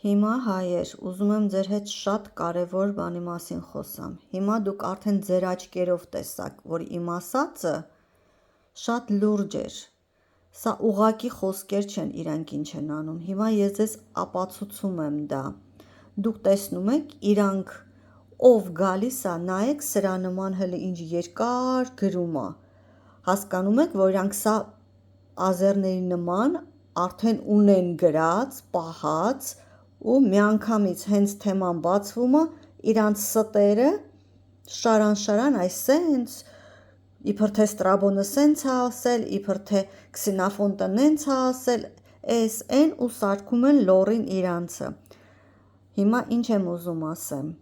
Հիմա հայեր, ուզում եմ ձեր հետ շատ կարևոր բանի մասին խոսամ։ Հիմա դուք արդեն ձեր աչքերով տեսաք, որ իմ ասածը շատ լուրջ էր։ Սա ուղղակի խոսքեր չեն, իրանք ինչ են անում։ Հիմա ես ձեզ ապացուցում եմ դա։ Դուք տեսնում եք, իրանք ով գալիս է, նայեք սրա նման հələ ինչ երկար գրում է։ Հասկանում եք, որ իրանք սա ազերների նման արդեն ունեն գրած, պահած ու միանգամից հենց թեման բացվում է, իրանց ստերը շարան, այսենց, իբր թե Ստրաբոնը սենց է ասել, իբր թե Քսենոֆոնտը նենց է ասել, էս են ու սարքում են լորին իրանցը։ Հիմա ինչ եմ ուզում ասեմ։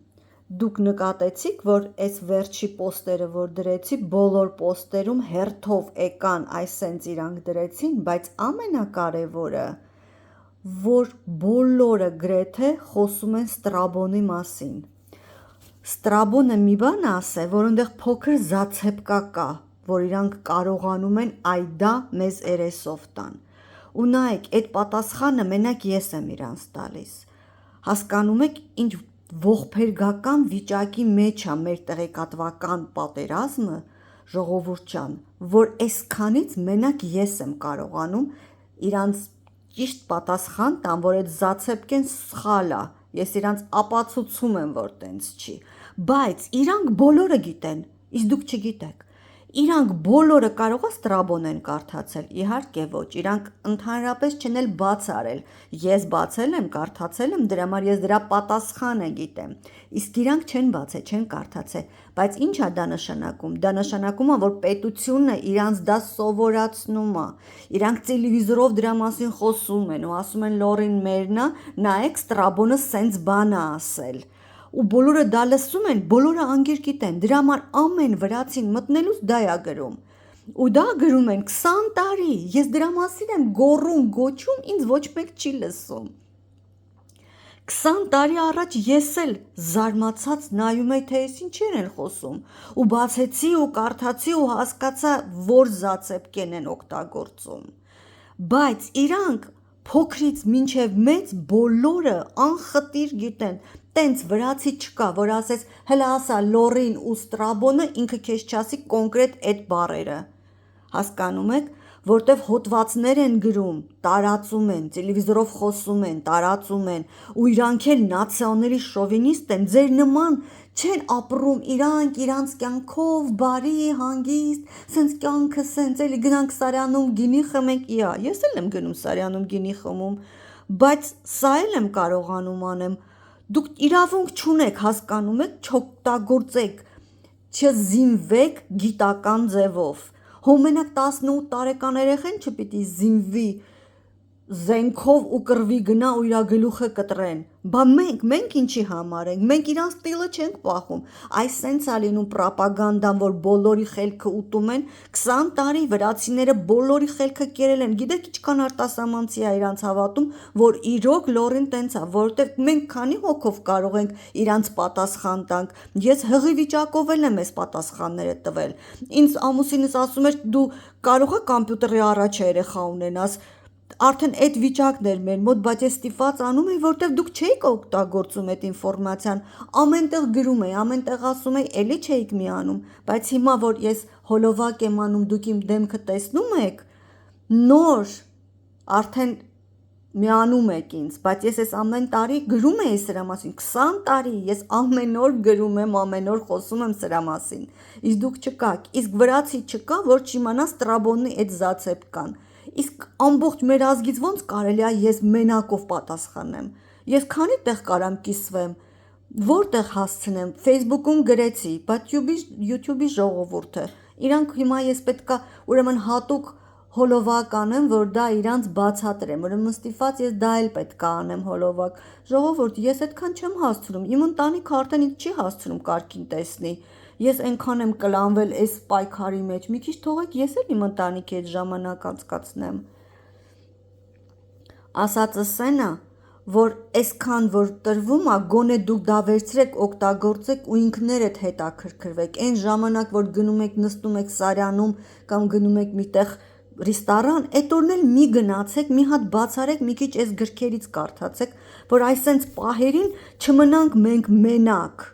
Դուք նկատեցիք, որ այս վերջի պոստերը, որ դրեցի, բոլոր պոստերում հերթով եկան, այսենց իրանք դրեցին, բայց ամենակարևորը, որ բոլորը գրեթե խոսում են Ստրաբոնի մասին։ Ստրաբոնը մի բան ասե, որ այնտեղ փոքր զացեպկա կա, որ իրանք կարողանում են այդա մեզ երեսով տան։ Ու նայեք, այդ պատասխանը մենակ ես եմ իրանց տալիս։ Հասկանում եք, ինչ ողբերգական վիճակի մեջ է մեր տեղեկատվական պատերազմը, ժողովուրդ ջան, որ այսքանից մենակ ես եմ կարողանում իրանց ճիշտ պատասխան տամ, որ այդ զացեպկեն սխալ է, ես իրանց ապացուցում եմ, որ տենց չի, բայց իրանք բոլորը գիտեն, իսկ դուք չգիտեք։ Իրանք բոլորը կարող է Ստրաբոն են կարդացել, իհարկե ոչ, իրանք ընդհանրապես չեն էլ բաց արել, ես բացել եմ, կարդացել եմ, դրա համար ես դրա պատասխանը գիտեմ, իսկ իրանք չեն բացել, չեն կարդացել, բայց ինչ է դա նշանակում, դա նշանակում է, որ պետությունը իրանց դա սովորացնում է, իրանք տելևիզորով դրա մասին խոսում են ու ասում են լորին մերն է, նայեք Ստրաբոնը սենց բան է ասել, ու բոլորը դա լսում են, բոլորը անգիր գիտեն, դրա համար ամեն վրացին մտնելուց դա է գրում, ու դա գրում են 20 տարի, ես դրա մասին եմ գոռում, գոչում, ինձ ոչ մեկ չի լսում։ 20 տարի առաջ ես էլ զարմացած նայում էի, թե ես ինչեր են խոսում, ու բացեցի ու կարդացի ու հասկացա, որ զացեպկեն են օգտագործում, բայց իրանք փոքրից մինչև մեծ բոլորը անխտիր գիտեն, տենց վրացի չկա, որ ասես հլը ասա լորին ու Ստրաբոնը ինքը քեզ չասի կոնկրետ այդ բառերը, հասկանում եք, որտև հոդվածներ են գրում, տարածում են, տելևիզորով խոսում են, տարածում են, ու իրանք էլ նացիաների շովինիստ են, ձեր նման չեն ապրում, իրանք իրանց կյանքով, բարի, հանգիստ, սենց կյանքը սենց, էլի գնանք Սարյանում գինի խմենք, իա, ես էլ եմ գնում Սարյանում գինի խմում, բայց սա էլ եմ կարողանում անեմ, դուք իրավունք չունեք, հասկանում եք, չօգտագործեք, չզինվեք գիտական ձևով, հոմենակ 18 տարեկան երեխան չպիտի զինվի զենքով ու կռվի գնա ու իրա գլուխը կտրեն, բա մենք ինչի համար ենք, մենք իրանց տիլը չենք պահում, այս սենց է լինում պրոպագանդան, որ բոլորի խելքը ուտում են, 20 տարի վրացիները բոլորի խելքը կերել են, գիտեք ինչքան արտասահմանցի է իրանց հավատում, որ իրոք լորին տենց է, որովհետև մենք քանի հոգով կարող ենք իրանց պատասխան տանք, ես հղի վիճակով էլ եմ այս պատասխանները տվել, ինձ ամուսինս ասում էր դու կարող ես կոմպյուտերի առաջ երեխա ունենաս, արդեն այդ վիճակն էր մեր մոտ, բայց ես ստիպված անում էի, որտեվ դուք չէիք օգտագործում այդ ինֆորմացիան, ամենտեղ գրում էի, ամենտեղ ասում էի, էլի չէիք միանում, բայց հիմա որ ես հոլովակ եմ անում, դուք իմ դեմքը տեսնում եք, նոր արդեն միանում եք ինձ, բայց ես այս ամեն տարի գրում էի սրա մասին, 20 տարի ես ամեն օր գրում եմ, ամեն օր խոսում եմ սրա մասին, իսկ դուք չկաք, իսկ վրացի չկա, որ չիմանա Ստրաբոնի այդ զացեպկան, իսկ ամբողջ մեր ազգից ոնց կարելի է ես մենակով պատասխանեմ, ես քանի տեղ կարամ կիսվեմ, որտեղ հասցնեմ, Facebook-ում գրեցի, բայց YouTube-ի ժողովուրդը, իրանք հիմա ես պետքա ուրեմն հատուկ հոլովակ անեմ, որ դա իրանց բացատրեմ, ուրեմն ստիպված ես դա էլ պետքա անեմ հոլովակ, ժողովուրդ, ես այդքան չեմ հասցնում, իմ ընտանիքը արդեն ինձ չի հասցնում կարգին տեսնի, ես այնքան եմ կլանվել այս պայքարի մեջ, մի քիչ թողեք ես էլ իմ ընտանիքի հետ ժամանակ անցկացնեմ։ Ասածս էն է, որ այսքան որ տրվում է, գոնե դուք դա վերցրեք, օգտագործեք ու ինքներդ հետաքրքրվեք, այն ժամանակ որ գնում եք նստում եք Սարյանում կամ գնում եք միտեղ ռեստորան, այդ օրն էլ մի գնացեք, մի հատ բացարեք, մի քիչ այս գրքերից կարդացեք, որ այսենց պահերին չմնանք մենք մենակ։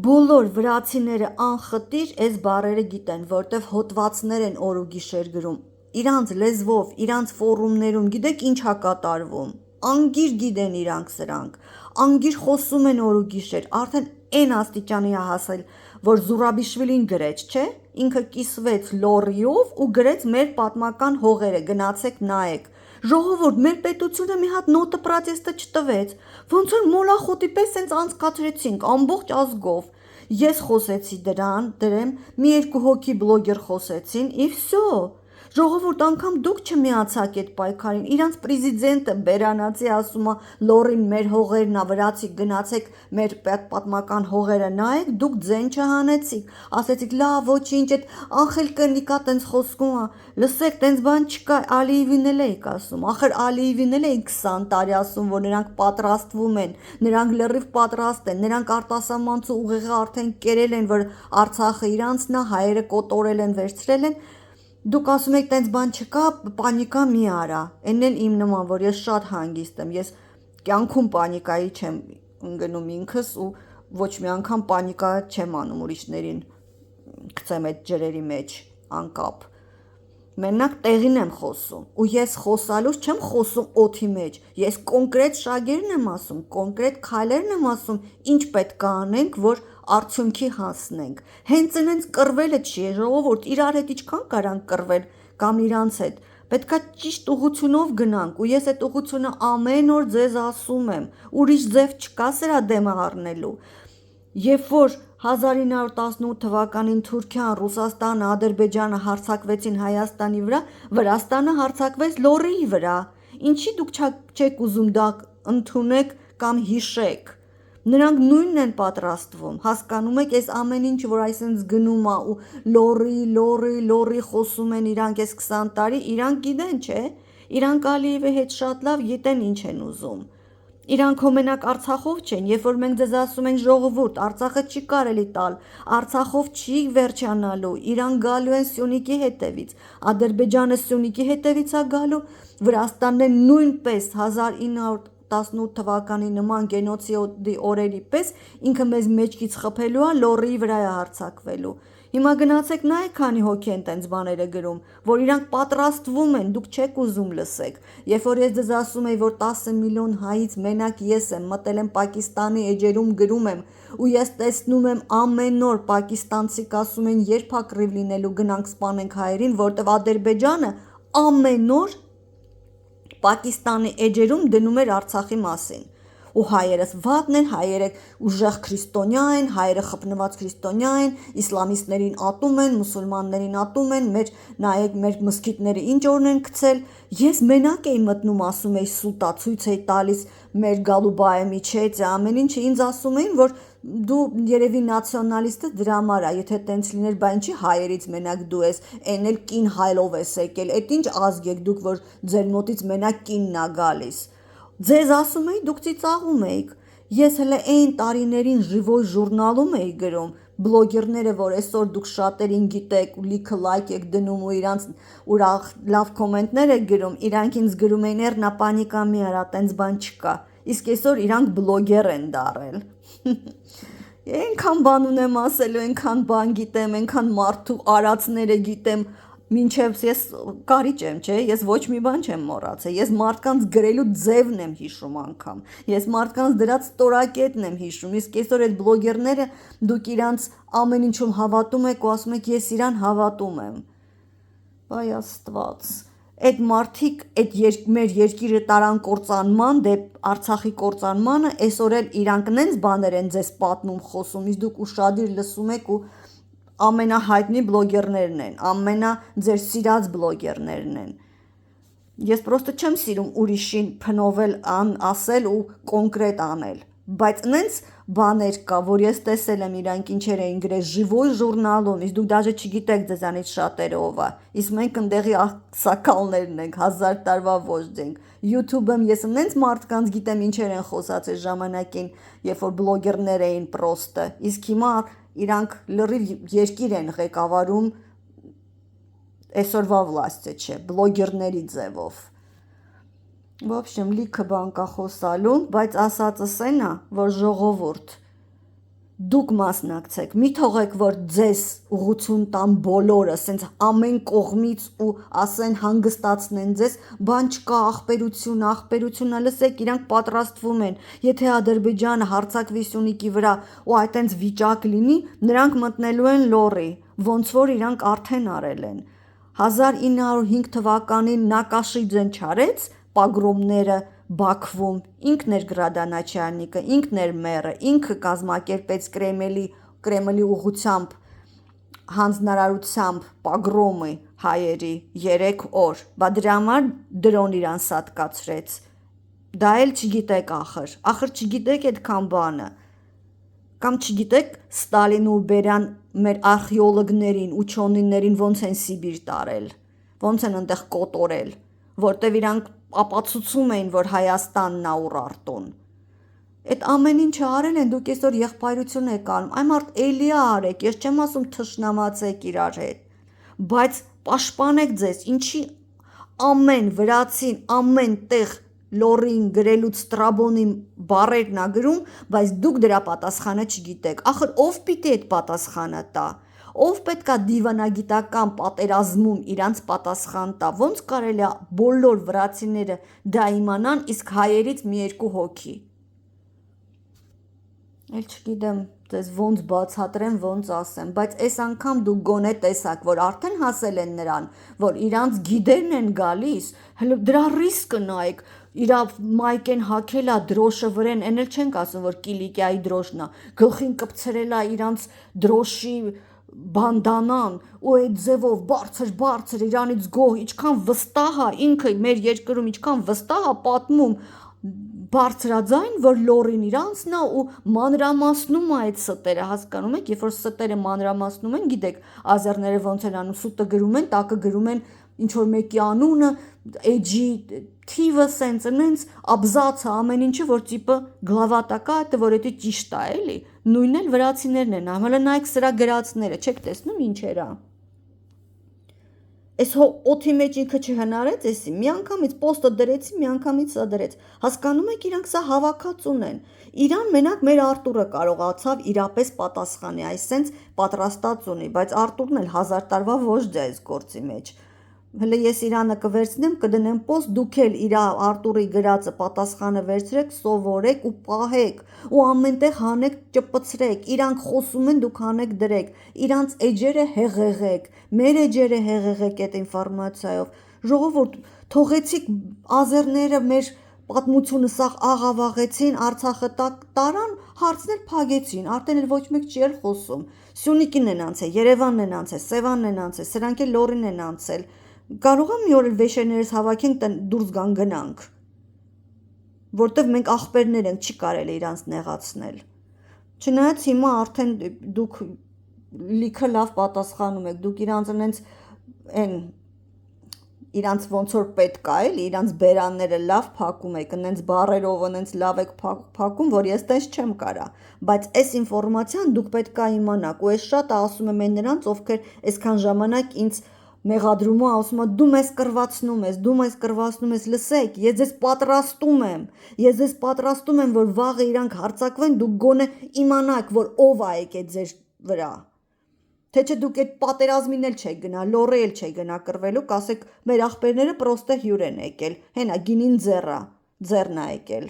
Բոլոր վրացիները անխտիր այս բառերը գիտեն, որտեվ հոդվածներ են օր ու գիշեր գրում։ Իրանց լեզվով, իրանց ֆորումներում գիտեք ինչ ա կատարվում։ Անգիր գիտեն իրանք սրանք, անգիր խոսում են օր ու գիշեր, արդեն այն աստիճանի է հասել, որ Զուրաբիշվիլին գրեց, չէ՞, ինքը կիսվեց լորիով ու գրեց մեր պատմական հողերը, գնացեք նայեք։ Ժողովուրդ, մեր պետությունը մի հատ նոտը պրոտեստը չտվեց, ոնց որ մոլախոտի պես սենց անցկացրեցինք ամբողջ ազգով։ Ես խոսեցի դրեմ, մի երկու հոգի բլոգեր խոսեցին, և վсё։ Ժողովուրդ, անգամ դուք չմիացաք այդ պայքարին, իրանց պրեզիդենտը բերանացի ասում է լորին մեր հողերն ա, վրացիք գնացեք մեր պատմական հողերը նայեք, դուք ձեն չհանեցիք, ասեցիք լավ ոչինչ, այդ Անխել կնիկա տենց խոսքում ա, լսեք տենց բան չկա, Ալիևին էլ էիք ասում, ախր Ալիևին էլ էիք 20 տարի ասում, որ նրանք պատրաստվում են, նրանք լրիվ պատրաստ են, նրանք արտասահմանցու ուղեղը արդեն կերել են, որ Արցախը իրանցն է, հայերը կոտորել են, վերցրել են։ Դուք ասում եք տենց բան չկա, պանիկա մի արա, են էլ իմ նման, որ ես շատ հանգիստ եմ, ես կյանքում պանիկայի չեմ ընկնում ինքս ու ոչ մի անգամ պանիկա չեմ անում ուրիշներին գցեմ այդ ջրերի մեջ անկապ, մենակ տեղին եմ խոսում, ու ես խոսալուց չեմ խոսում օդի մեջ, ես կոնկրետ շագերն եմ ասում, կոնկրետ քայլերն եմ ասում, ինչ պետք է անենք, որ արդյունքի հասնենք, հենց ինձ կռվելը չի, ժողովուրդ, իրար հետ ինչքան կարանք կռվել կամ իրանց հետ, պետքա ճիշտ ուղղությունով գնանք, ու ես այդ ուղղությունը ամեն օր ձեզ ասում եմ, ուրիշ ձև չկա սրա դեմը առնելու, երբ որ 1918 թվականին Թուրքիան, Ռուսաստանը, Ադրբեջանը հարձակվեցին Հայաստանի վրա, Վրաստանը հարձակվեց լորիի վրա, ինչի դուք չեք ուզում դա ընդունեք կամ հիշեք, նրանք նույնն են պատրաստվում, հասկանում եք այս ամեն ինչ, որ այսենց գնում ա ու լորի խոսում են իրանք այս 20 տարի, իրանք գիտեն, չէ, իրանք Ալիևի հետ շատ լավ գիտեն ինչ են ուզում, իրանք հո մենակ Արցախով չեն, երբ որ մենք ձեզ ասում ենք ժողովուրդ, Արցախը չի կարելի տալ, Արցախով չի վերջանալու, իրանք գալու են Սյունիքի հետևից, Ադրբեջանը Սյունիքի հետևից ա գալու, Վրաստանն է նույնպես 1918 թվականի նման գենոցիդի օրերի պես ինքը մեզ մեջքից խփելու ա, լորիի վրա է հարձակվելու։ Հիմա գնացեք նայեք քանի հոգի են տենց բաները գրում, որ իրանք պատրաստվում են, դուք չեք ուզում լսեք։ Երբ որ ես ձեզ ասում եի, որ 10 միլիոն հայից մենակ ես եմ, մտել եմ Պակիստանի էջերում գրում եմ, ու ես տեսնում եմ ամեն օր պակիստանցիք ասում են երբ ա կռիվ լինելու, գնանք սպանենք հայերին, որտեվ Ադրբեջանը ամեն օր Պակիստանի էջերում դնում էր Արցախի մասին։ Ու հայերս վատն են, հայերը ուժեղ քրիստոնյա են, հայերը խփնված քրիստոնյա են, իսլամիստներին ատում են, մուսուլմաններին ատում են, նայեք մեր մզկիթները ինչ օրն են գցել, ես մենակ էի մտնում ասում էի սուտա, ցույց էի տալիս մեր գալուբայը միջեց, ամեն ինչը ինձ ասում էին, որ դու երևի նացիոնալիստը դրա համար ա, եթե տենց լիներ, բա ինչի հայերից մենակ դու ես, այն էլ կին հայլով ես եկել, այդ ինչ ազգ եք դուք, որ ձեր մոտից մենակ կինն ա գալիս։ Ձեզ ասում էի, դուք ծիծաղում էիք, ես հլը այն տարիներին Ժիվոյ ժուրնալում էի գրում, բլոգերները, որ այսօր դուք շատերին գիտեք ու լիքը լայք եք դնում ու իրանց ուրախ լավ կոմենտներ եք գրում, իրանք ինձ գրում էին «Էռնա պանիկա մի արա, տենց բան չկա», իսկ այսօր իրանք բլոգեր են դարել։ Այնքան բան ունեմ ասելու, այնքան բան գիտեմ, այնքան մարդու արածները գիտեմ, մինչև ես կարիճ եմ, չէ, ես ոչ մի բան չեմ մոռացել, ես մարդկանց գրելու ձևն եմ հիշում անգամ, ես մարդկանց դրած ստորակետն եմ հիշում, իսկ այսօր այդ բլոգերները դուք իրանց ամեն ինչում հավատում եք ու ասում եք ես իրան հավատում եմ, բայ Աստված, այդ մարդիկ այդ մեր երկիրը տարան կործանման, դեպ Արցախի կործանմանը, այսօր էլ իրանք նենց բաներ են ձեզ պատմում խոսում, իսկ դուք ուշադիր լսում եք ու ամենահայտնի բլոգերներն են, ձեր սիրած բլոգերներն են։ Ես պրոստը չեմ սիրում ուրիշին փնովել ասել ու կոնկրետ անել, բայց նենց բաներ կա, որ ես տեսել եմ իրանք ինչեր էին գրել Ժիվոյ ժուրնալում, իսկ դուք դաժե չգիտեք ձեզանից շատերը ով ա, իսկ մենք ընդեղի աղսակալներն ենք, 1000 տարվա ոժդ ենք, YouTube-ում ես նենց մարդկանց գիտեմ ինչեր են խոսած այս ժամանակին, երբ որ բլոգերներ էին պրոստը, իսկ հիմա իրանք լրիվ երկիր են ղեկավարում Այսօրվա վլաստը չէ, բլոգերների ձևով։ В общем, լիքը բան կա խոսալու, բայց ասածս այն է, որ ժողովուրդ, դուք մասնակցեք, մի թողեք, որ ձեզ ուղղություն տան բոլորը, սենց ամեն կողմից ու ասեն հանգստացնեն ձեզ, բան չկա, աղբերությունը, լսեք, իրանք պատրաստվում են, եթե Ադրբեջանը հարձակվի Սյունիքի վրա ու այտենց վիճակ լինի, նրանք մտնելու են լոռի, ոնց որ իրանք արդեն արել են։ 1905 թվականին Նակաշիձեն չարեց պագրոմները Բաքվում, ինքն էր գրադաначальնիկը, ինքն էր մերը, ինքը կազմակերպեց Կրեմլի ուղղությամբ հանձնարարությամբ պագրոմը հայերի 3 օր, բա դրա համար դրոն իրան սատկացրեց։ Դա էլ չգիտեք ախր չգիտեք այդքան բանը։ Կամ չգիտեք Ստալին ու Բերան մեր արխեոլոգներին, ուչոնիներին ոնց են Սիբիր տարել, ոնց են այնտեղ կոտորել, որտեվ իրանք ապացուցում էին, որ Հայաստանն է Ուռարտուն։ Այդ ամեն ինչը արել են, դուք այսօր եղբայրություն եք անում, այն մարդ էլի արեք, ես չեմ ասում թշնամացեք իրար հետ, բայց պաշտպանեք ձեզ, ինչի ամեն վրացին, ամեն տեղ լորին գրելուց Ստրաբոնի բառերն ա գրում, բայց դուք դրա պատասխանը չգիտեք, ախր ով պիտի այդ պատասխանը տա, ով պետքա դիվանագիտական պատերազմում իրանց պատասխան տա, ոնց կարելի է բոլոր վրացիները դա իմանան, իսկ հայերից մի երկու հոգի։ Էլ չգիտեմ ձեզ ոնց բացատրեմ, ոնց ասեմ, բայց այս անգամ դուք գոնե տեսաք, որ արդեն հասել են նրան, որ իրանց գիդերն են գալիս, հələ դրա ռիսկը նայեք, իրա մայկեն հակել է դրոշը վրեն, այն էլ չենք ասում, որ Կիլիկիայի դրոշն է, գլխին կպցրել է իրանց դրոշի բանդանան ու այդ ձևով բարձր իրանից գոհ, ինչքան վստահ է ինքը մեր երկրում, ինչքան վստահ է պատմում բարձրաձայն, որ լորին իրանցն է ու մանրամասնում է այդ ստերը, հասկանում եք, երբ որ ստերը մանրամասնում են, գիտեք, ազերները ոնց են անում, սուտը գրում են, տակը գրում են ինչ որ մեկի անունը, էջի թիվը, սենց աբզացը, ամեն ինչը, որ տիպը գլավատակա, դա որ դա ճիշտ է, էլի։ Նույնն էլ վրացիներն են, հələ նայեք սրա գրածները, չեք տեսնում ինչեր է։ Այս օթի մեջ ինքը չհնարեց, էսի մի անգամից պոստը դրեցի, մի անգամից սա դրեց։ Հասկանում եք, իրանք սա հավաքածուն են։ Իրան մենակ մեր Արտուրը կարողացավ իրապես պատասխանի, այսենց պատրաստած ունի, բայց Արտուրն էլ 1000 տարվա ոչջ է այս գործի մեջ։ Հələ ես Իրանը կվերցնեմ, կդնեմ պոստ, դուք էլ իր Արտուրի գրածը պատասխանը վերցրեք, սովորեք ու պահեք, ու ամենտեղ հանեք, ճպցրեք, իրանք խոսում են, դուք հանեք դրեք, իրանց էջերը հեղեղեք, մեր էջերը հեղեղեք այդ ինֆորմացիայով։ Ժողովուրդ, թողեցիք ազերները մեր պատմությունը սաղ աղավաղեցին, Արցախը տարան, հարցներ փագեցին, արդեն էլ ոչ մեկ չի էլ խոսում։ Սյունիքին են անցել, Երևանն են անցել, Սևանն են անցել, սրանք էլ լորին են անցել։ Կարող եմ մի օր էլ վեշերներս հավաքենք դուրս գան գնանք, որտեվ մենք աղբերներ ենք, չի կարելի իրանց նեղացնել։ Չնայած հիմա արդեն դուք լիքը լավ պատասխանում եք, դուք իրանց այնց են իրանց ոնց որ պետք է, էլի, իրանց բերանները լավ փակում եք, այնց բառերով այնց լավ եք փակում, որ ես տես չեմ կարա, բայց այս ինֆորմացիան դուք պետք է իմանաք, ու ես շատ ասում եմ այն նրանց, ովքեր այսքան ժամանակ ինձ մեղադրում ու ասում եմ, դու մեզ կռվածնում ես, լսեք, ես ձեզ պատրաստում եմ, որ վաղը իրանք հարձակվեն, դուք գոնե իմանաք, որ ով է եկել ձեր վրա։ Թե չէ դուք այդ պատերազմին էլ չեք գնա, լոռի էլ չեք գնա կռվելու, կասեք մեր աղբերները պրոստը հյուր են եկել, հենա գինին ձեռն է եկել։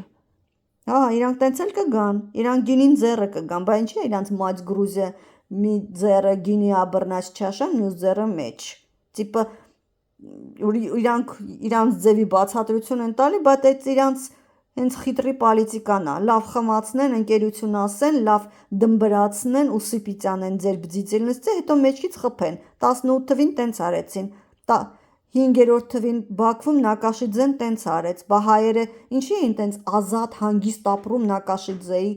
Հա, իրանք տենց էլ կգան, իրանք գինին ձեռը կգան, բա ինչ է իրանք մաց Գրուզիա մի ձեռը գինի աբռնած չաշան, մյուս ձեռը մեջ։ Տիպը իրանք ձևի բացատրություն են տալի, բայց այդ իրանք հենց խիտրի պոլիտիկան է, լավ խմացնեն, ընկերություն ասեն, լավ դմբրացնեն ու սիպիծանեն ձեր բձիծին լսце, հետո մեջքից խփեն, 18 թվին տենց արեցին, 5-րդ թվին Բաքվում Նակաշիձեն տենց արեց, բա հայերը ինչի էին տենց ազատ հանգիստ ապրում Նակաշիձեի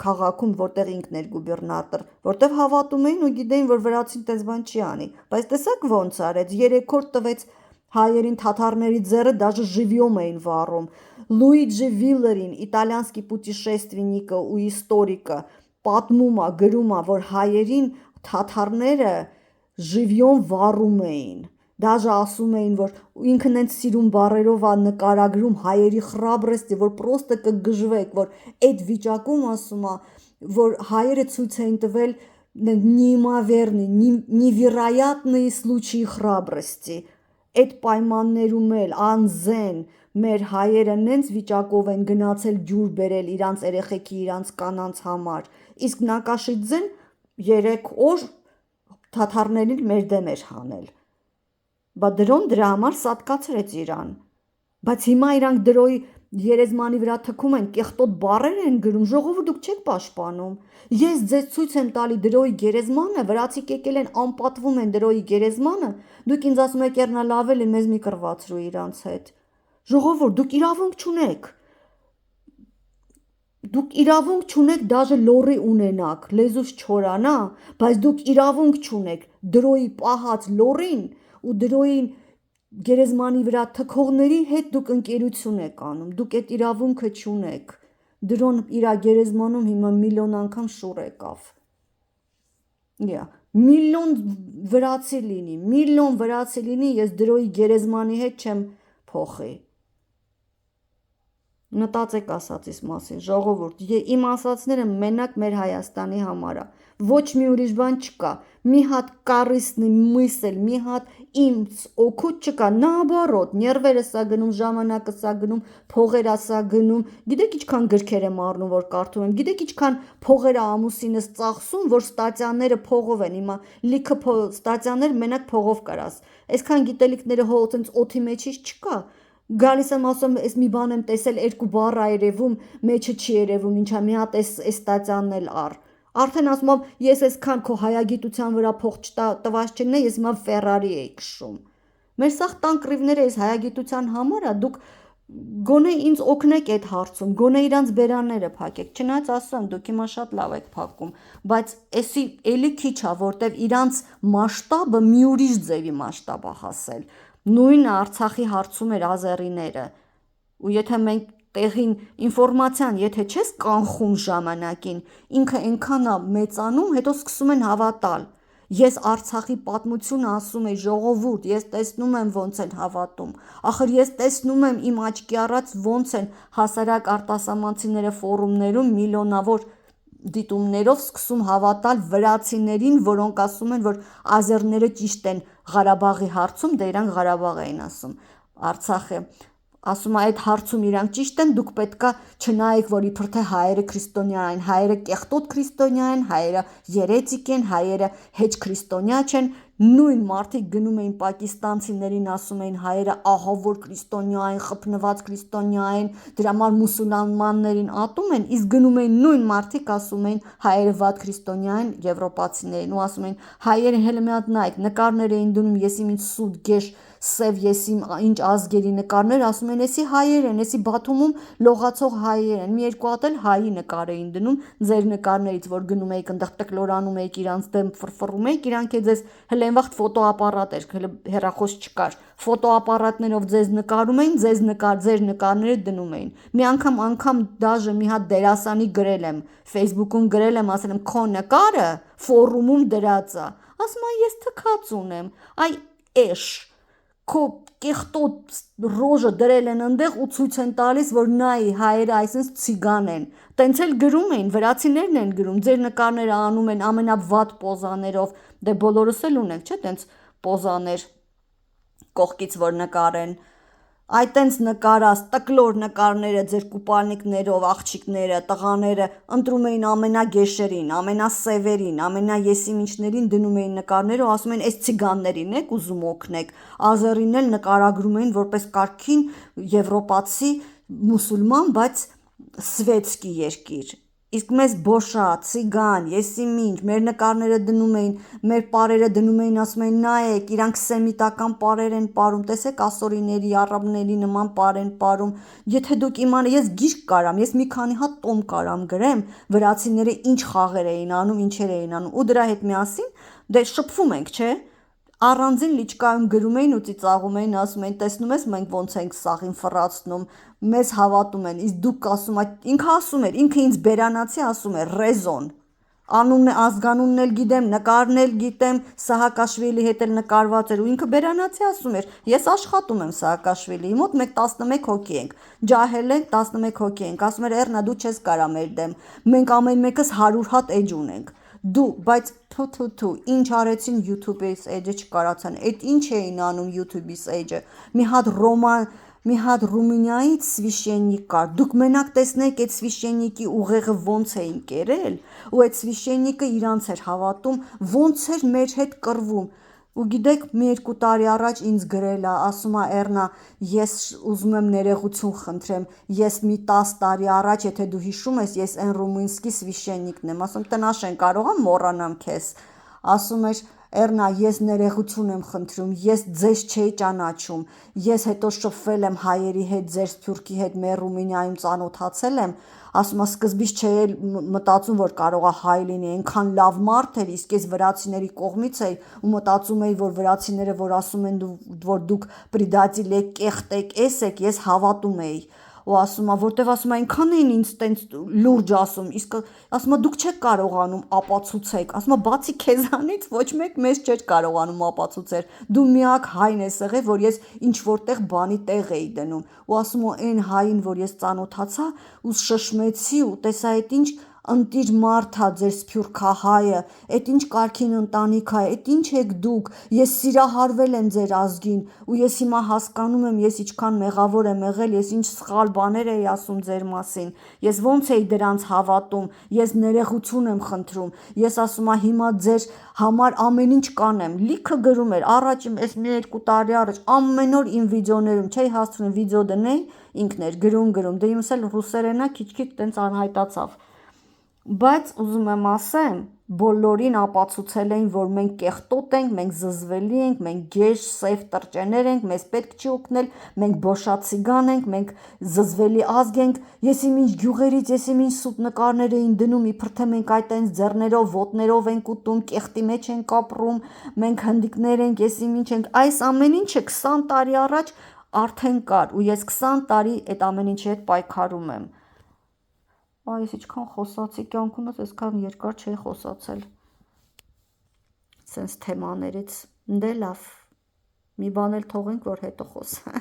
քաղաքում, որտեղ ինքն էր գուբերնատոր, որտեղ հավատում էին ու գիտեին, որ վրացին տես բան չի անի, բայց տեսակ ոնց արեց, 3 օր տվեց հայերին թաթարների ձեռը դաժե ժիվյոմ էին վառում։ Լուիջի Վիլերին, իտալյանսկի պուտիշեստվինիկը ու իստորիկը պատմում է, գրում է, որ հայերին թաթարները ժիվյոմ վառում էին։ Դաժե ասում էին, որ ինքն են սիրուն բառերով ա նկարագրում հայերի խրաբրեստի, որ պրոստը կգժվեք, որ այդ վիճակում ասում ա, որ հայերը ցույց էին տվել невероятные случаи храбрости։ Այդ պայմաններում էլ անզեն մեր հայերը նենց վիճակով են գնացել ջուր բերել իրանց երեխեքի, իրանց կանանց համար։ Իսկ Նակաշիձեն 3 օր թաթարներին մեր դեմ էր հանել։ Բա դրա համար սատկացրեց իրան։ Բայց հիմա իրանք դրոյի երեզմանի վրա թքում են, կեղտոտ բառեր են գրում, ժողովուրդ դուք չեք պաշտպանում։ Ես ձեզ ցույց եմ տալի դրոյի գերեզմանը, վրացիք եկել են անպատվում են դրոյի գերեզմանը, դուք ինձ ասում եք Էռնալավել է մեզ մի կռվածրու իրանց հետ։ Ժողովուրդ դուք իրավունք չունեք դաժե լորի ունենաք, լեզուս չորանա, բայց դուք իրավունք չունեք դրոյի պահած լորին ու դրոյին գերեզմանի վրա թքողների հետ դուք ընկերություն եք անում, դուք այդ իրավունքը չունեք։ Դրոն իրա գերեզմանում հիմա միլիոն անգամ շուռ եկավ։ Միլիոն վրացի լինի, ես դրոյի գերեզմանի հետ չեմ փոխի։ Մտածեք ասածիս մասին, ժողովուրդ, իմ ասածները մենակ մեր Հայաստանի համար է, ոչ մի ուրիշ բան չկա, մի հատ կառիսնի մույսել, մի հատ ինձ օգուտ չկա, նաբարոտ, ներվերը սա գնում, ժամանակը սա գնում, փողերը սա գնում, գիտեք ինչքան գրքեր եմ առնում, որ կարդում եմ, գիտեք ինչքան փողերը ամուսինս ծախսում, որ ստատյաները փողով են, հիմա լիքը ստատյաներ մենակ փողով կարաս, այսքան գիտելիքները հոց օդի մեջից չկա։ Գալիս եմ ասում, ես մի բան եմ տեսել, 2 բառ ա երևում, մեջը չի երևում, ինչա մի հատ այս ստատյանն էլ առ։ Արդեն ասում եմ, ես այսքան քո հայագիտության վրա փող տված չնե, ես հիմա Ֆերարի էի քշում։ Մեր սաղ տան կռիվները այս հայագիտության համար է, դուք գոնե ինձ օգնեք այդ հարցում, գոնե իրանց բերանները փակեք, չնայած ասում, դուք հիմա շատ լավ եք փակում, բայց էսի էլի քիչ ա, որտեվ իրանց մասշտաբը մի ուրիշ ձևի մասշտաբ ա հասել։ Նույնը Արցախի հարցում էր ազերիները, ու եթե մենք տեղին ինֆորմացիան, եթե չես կանխում ժամանակին, ինքը այնքան է մեծանում, հետո սկսում են հավատալ։ Ես Արցախի պատմությունը ասում եի ժողովուրդ, ես տեսնում եմ ոնց են հավատում։ Ախր ես տեսնում եմ իմ աչքի առաջ ոնց են հասարակ արտասահմանցիները ֆորումներում միլիոնավոր դիտումներով սկսում հավատալ վրացիներին, որոնք ասում են, որ ազերները ճիշտ են Ղարաբաղի հարցում, դե իրանք Ղարաբաղ էին ասում, Արցախը ասում է այդ հարցում իրանք ճիշտ են, դուք պետքա չնայեք, որ իբր թե հայերը քրիստոնյա են, հայերը կեղտոտ քրիստոնյա են, հայերը երեցիկ են, հայերը հեչ քրիստոնյա չեն, նույն մարդիկ գնում էին պակիստանցիներին, ասում էին հայերը ահավոր քրիստոնյա են, խփնված քրիստոնյա են, դրա համար մուսուլմաններին ատում են, իսկ գնում էին նույն մարդիկ ասում էին հայերը վատ քրիստոնյա են եվրոպացիներին ու ասում էին հայերը հենց մի հատ նայեք, նկարներ էին դնում, եսի ինչ սուտ գեշ սև եսի ինչ ազգերի նկարներ, ասում են էսի հայեր են, էսի Բաթումում լողացող հայեր են, մի 2 հատ էլ հայի նկար էին դնում, ձեր նկարներից, որ գնում եք այնտեղ տկլորանում եք իրանց դեմ ֆրֆռում եք, իրանք է ձեզ հենց այն վաղ ֆոտոապարատ էր, հենց հեռախոս չկար, ֆոտոապարատներով ձեզ նկարում էին, ձեր նկարները դնում էին։ Մի անգամ դաժե մի հատ դերասանի գրել եմ, Facebook-ում գրել եմ, ասել եմ քո նկարը ֆորումում դրած է, ասում եմ ես թքած ունեմ, այ էշ քո կեղտոտ ռոժը դրել են ընդեղ ու ցույց են տալիս, որ նայ հայերը այսպես ցիգան են։ Տենց էլ գրում էին, վրացիներն են գրում, ձեր նկարները անում են ամենավատ պոզաներով, դե բոլորս էլ ունենք, չէ՞, տենց պոզաներ կողքից որ նկարեն։ Այ տենց նկարած, տկլոր նկարները ձեր կուպալնիկներով, աղջիկները, տղաները ընտրում էին ամենագեշերին, ամենասևերին, ամենաեսիմինչներին դնում էին նկարները ու ասում են այս ցիգաններին եք ուզում օգնեք, ազերին էլ նկարագրում էին որպես կարգին եվրոպացի մուսուլման, բայց սվետսկի երկիր, իսկ մեզ բոշա, ցիգան, եսիմինչ, մեր նկարները դնում էին, մեր պարերը դնում էին, ասում էին նայեք, իրանք սեմիտական պարեր են պարում, տեսեք ասորիների, արաբների նման պար են պարում, եթե դուք իմանաք, ես գիրք կարամ, ես մի քանի հատ տոմ կարամ գրեմ, վրացիները ինչ խաղեր էին անում, ինչեր էին անում, ու դրա հետ միասին, դե շփվում ենք, չէ՞։ Առանձին լիճկայում գրում էին ու ծիծաղում էին, ասում էին, տեսնում ես մենք ոնց ենք սաղին ֆռացնում, մեզ հավատում են, իսկ դուք ասում եք, ինքը ասում էր, ինքը ինձ բերանացի ասում էր, ռեզոն, Անունն ազգանունն էլ գիտեմ, նկարն էլ գիտեմ, Սահակաշվիլի հետ էլ նկարված էր ու ինքը բերանացի ասում էր, ես աշխատում եմ Սահակաշվիլիի մոտ, մենք 11 հոգի ենք, ջահել ենք 11 հոգի ենք, ասում էր Էռնա դու չես կարա մեր դեմ, մենք ամեն մեկս 100 հատ էջ ունենք, դու, բայց թու, ինչ արեցին YouTube-ից էջը չկարացան, այդ ինչ էին անում YouTube-ից էջը, մի հատ Ռումինիայից священник կար, դուք մենակ տեսնեք այդ священнիկի ուղեղը ոնց էին կերել, ու այդ священнիկը իրանց էր հավատում, ոնց էր մեր հետ կռվում, ու գիտեք, մի 2 տարի առաջ ինձ գրել է, ասում է Էռնա, ես ուզում եմ ներողություն խնդրեմ, ես մի 10 տարի առաջ, եթե դու հիշում ես, ես այն ռումինսկի священникն եմ, ասում տնաշեն կարող եմ մոռանամ քեզ, ասում էր Էռնա, ես ներողություն եմ խնդրում, ես ձեզ չէի ճանաչում, ես հետո շփվել եմ հայերի հետ, ձեր սփյուռքի հետ մեր Ռումինիայում ծանոթացել եմ, ասում է սկզբից չէի մտածում, որ կարող է հայ լինի, այնքան լավ մարդ էր, իսկ ես վրացիների կողմից էի ու մտածում էի, որ վրացիները, որ ասում են, որ դուք պրիդատիլ եք, կեղտ եք, էս եք, ես հավատում էի ու ասում է, որտեվ ասում է այնքան էին ինձ տենց լուրջ ասում, իսկ ասում է դուք չեք կարողանում ապացուցեք, ասում է բացի քեզանից ոչ մեկ մեզ չէր կարողանում ապացուցել, դու միակ հայն ես եղել, որ ես ինչ որտեղ բանի տեղ էի դնում, ու ասում է այն հային, որ ես ծանոթացա ու շշմեցի ու տեսա այդ ինչ ընտիր մարդ ա ձեր սփյուռքահայը, այդ ինչ կարգին ընտանիք ա, այդ ինչ եք դուք, ես սիրահարվել եմ ձեր ազգին ու ես հիմա հասկանում եմ, ես ինչքան մեղավոր եմ եղել, ես ինչ սխալ բաներ էի ասում ձեր մասին, ես ոնց էի դրանց հավատում, ես ներողություն եմ խնդրում, ես ասում ա հիմա ձեր համար ամեն ինչ կանեմ, լիքը գրում էր, առաջ այս մի 2 տարի առաջ ամեն օր իմ վիդեոներում չէի հասցնում վիդեո դնեի, ինքն էր գրում, դե իմս էլ ռուսերենա քիչ-քիչ տենց անհայտացավ Բայց ուզում եմ ասեմ, բոլորին ապացուցել էին, որ մենք կեղտոտ ենք, մենք զզվելի ենք, մենք գեշ, սև տրճեներ ենք, մեզ պետք չի օգնել, մենք բոշացիգան ենք, մենք զզվելի ազգ ենք, ես իմ ինչ գյուղերից, ես իմ ինչ սուտ նկարներ էին դնում, իբր թե մենք այդ այնց ձեռներով, ոտներով ենք ուտում, կեղտի մեջ ենք ապրում, մենք հնդիկներ ենք, ես իմ ինչ ենք, այս ամեն ինչը 20 տարի առաջ արդեն կար ու ես 20 տարի այդ ամեն ինչի հետ պայքարում եմ Այս ինչքան խոսացի կյանքումս, այսքան երկար չէի խոսացել սենց թեմաներից, դե լավ, մի բան էլ թողենք, որ հետո խոսա